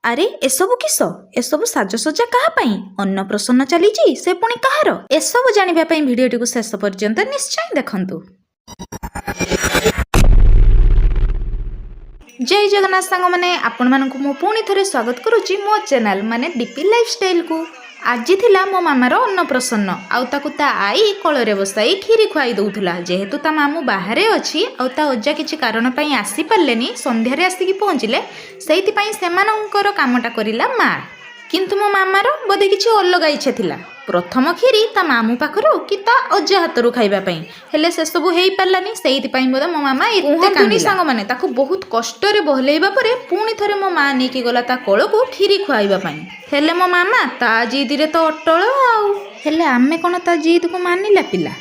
ଆରେ ଏସବୁ କିସ? ଏସବୁ ସାଜସଜ୍ଜା କାହା ପାଇଁ? ଅନ୍ନପ୍ରସନ୍ନ ଚାଲିଛି, ସେ ପୁଣି କାହାର? ଏସବୁ ଜାଣିବା ପାଇଁ ଭିଡ଼ିଓଟିକୁ ଶେଷ ପର୍ଯ୍ୟନ୍ତ ନିଶ୍ଚୟ ଦେଖନ୍ତୁ। ଜୟ ଜଗନ୍ନାଥ ସାଙ୍ଗମାନେ, ଆପଣମାନଙ୍କୁ ମୁଁ ପୁଣି ଥରେ ସ୍ୱାଗତ କରୁଛି ମୋ ଚ୍ୟାନେଲ ମାନେ ଡିପି ଲାଇଫଷ୍ଟାଇଲକୁ। ଆଜି ଥିଲା ମୋ ମାମାର ଅନ୍ନପ୍ରସନ୍ନ, ଆଉ ତାକୁ ତା ଆଈ କୋଳରେ ବସାଇ କ୍ଷୀରି ଖୁଆଇ ଦେଉଥିଲା। ଯେହେତୁ ତା ମାମୁଁ ବାହାରେ ଅଛି ଆଉ ତା ଅଜା କିଛି କାରଣ ପାଇଁ ଆସିପାରିଲେନି, ସନ୍ଧ୍ୟାରେ ଆସିକି ପହଞ୍ଚିଲେ, ସେଇଥିପାଇଁ ସେମାନଙ୍କର କାମଟା କରିଲା ମା। କିନ୍ତୁ ମୋ ମାମାର ବୋଧେ କିଛି ଅଲଗା ଇଚ୍ଛା ଥିଲା, ପ୍ରଥମ କ୍ଷୀରି ତା ମାମୁଁ ପାଖରୁ କି ତା ଅଜା ହାତରୁ ଖାଇବା ପାଇଁ। ହେଲେ ସେସବୁ ହେଇପାରିଲାନି, ସେଇଥିପାଇଁ ବୋଧେ ମୋ ମାମା ଏତେ କାନ୍ଦିଲା। ସାଙ୍ଗମାନେ ତାକୁ ବହୁତ କଷ୍ଟରେ ବହଲେଇବା ପରେ ପୁଣି ଥରେ ମୋ ମା ନେଇକି ଗଲା ତା କୋଳକୁ କ୍ଷୀରି ଖୁଆଇବା ପାଇଁ। ହେଲେ ମୋ ମାମା ତା ଜିଦରେ ତ ଅଟଳ ଆଉ। ହେଲେ ଆମେ କ'ଣ ତା ଜିଦକୁ ମାନିଲା ପିଲା?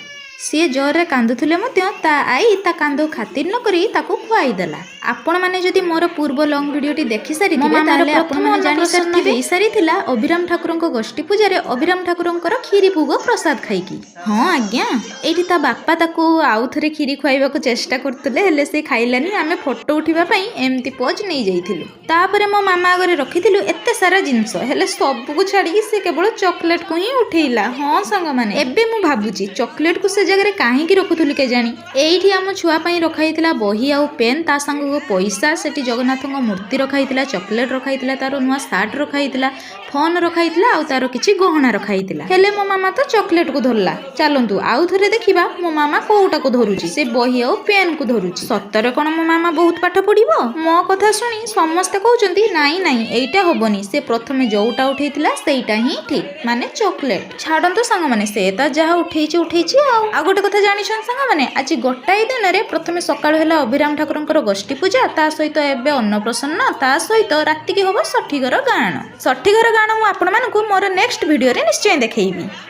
ସିଏ ଜୋରରେ କାନ୍ଦୁଥିଲେ ମଧ୍ୟ ତା ଆଈ ତା କାନ୍ଦକୁ ଖାତିର ନ କରି ତାକୁ ଖୁଆଇଦେଲା। ଆପଣମାନେ ଯଦି ମୋର ପୂର୍ବ ଲଙ୍ଗ ଭିଡ଼ିଓଟି ଦେଖି ସାରିଥିବେ ତାହେଲେ ଆପଣମାନେ ଜାଣିସାରିଥିବେ ହେଇସାରିଥିଲା ଅଭିରାମ ଠାକୁରଙ୍କ ଗୋଷ୍ଠୀ ପୂଜାରେ ଅଭିରାମ ଠାକୁରଙ୍କର କ୍ଷୀରି ଭୋଗ ପ୍ରସାଦ ଖାଇକି। ହଁ ଆଜ୍ଞା, ଏଇଠି ତା ବାପା ତାକୁ ଆଉ ଥରେ କ୍ଷୀରି ଖୁଆଇବାକୁ ଚେଷ୍ଟା କରୁଥିଲେ, ହେଲେ ସେ ଖାଇଲାନି। ଆମେ ଫଟୋ ଉଠିବା ପାଇଁ ଏମିତି ପୋଜ୍ ନେଇଯାଇଥିଲୁ। ତାପରେ ମୋ ମାମା ଆଗରେ ରଖିଥିଲୁ ଏତେ ସାରା ଜିନିଷ, ହେଲେ ସବୁକୁ ଛାଡ଼ିକି ସେ କେବଳ ଚକୋଲେଟକୁ ହିଁ ଉଠେଇଲା। ହଁ ସାଙ୍ଗମାନେ, ଏବେ ମୁଁ ଭାବୁଛି ଚକୋଲେଟକୁ ସେ ଜାଗାରେ କାହିଁକି ରଖୁଥିଲୁ କେଜାଣି। ଏଇଠି ଆମ ଛୁଆ ପାଇଁ ରଖାହେଇଥିଲା ବହି ଆଉ ପେନ୍, ତା ସାଙ୍ଗକୁ ପଇସା, ସେଠି ଜଗନ୍ନାଥଙ୍କ ମୂର୍ତ୍ତି ରଖାହେଇଥିଲା, ଚକୋଲେଟ ରଖାହେଇଥିଲା, ତାର ନୂଆ ସାର୍ଟ ରଖାହେଇଥିଲା, ଫୋନ ରଖାହେଇଥିଲା ଆଉ ତାର କିଛି ଗହଣା ରଖାହେଇଥିଲା। ହେଲେ ମୋ ମାମା ତ ଚକୋଲେଟକୁ ଧରିଲା। ଚାଲନ୍ତୁ ଆଉ ଥରେ ଦେଖିବା ମୋ ମାମା କୋଉଟାକୁ ଧରୁଛି। ସେ ବହି ଆଉ ପେନ୍କୁ ଧରୁଛି। ସତରେ କ'ଣ ମୋ ମାମା ବହୁତ ପାଠ ପଢ଼ିବ? ମୋ କଥା ଶୁଣି ସମସ୍ତେ କହୁଛନ୍ତି ନାଇଁ ନାଇଁ ଏଇଟା ହବନି, ସେ ପ୍ରଥମେ ଯୋଉଟା ଉଠେଇଥିଲା ସେଇଟା ହିଁ ଠିକ, ମାନେ ଚକୋଲେଟ। ଛାଡ଼ନ୍ତୁ ସାଙ୍ଗମାନେ, ସେ ତା ଯାହା ଉଠେଇଛି ଆଉ ଗୋଟେ କଥା ଜାଣିଛନ୍ତି ସାଙ୍ଗମାନେ, ଆଜି ଗୋଟାଏ ଦିନରେ ପ୍ରଥମେ ସକାଳୁ ହେଲା ଅଭିରାମ ଠାକୁରଙ୍କର ଗୋଷ୍ଠୀ ପୂଜା, ତା ସହିତ ଏବେ ଅନ୍ନପ୍ରସନ୍ନ, ତା ସହିତ ରାତିକି ହବ ଷଠିଘର ଗାଣ। ଷଠିଘର ଗାଣ ମୁଁ ଆପଣମାନଙ୍କୁ ମୋର ନେକ୍ସଟ ଭିଡ଼ିଓରେ ନିଶ୍ଚୟ ଦେଖେଇବି।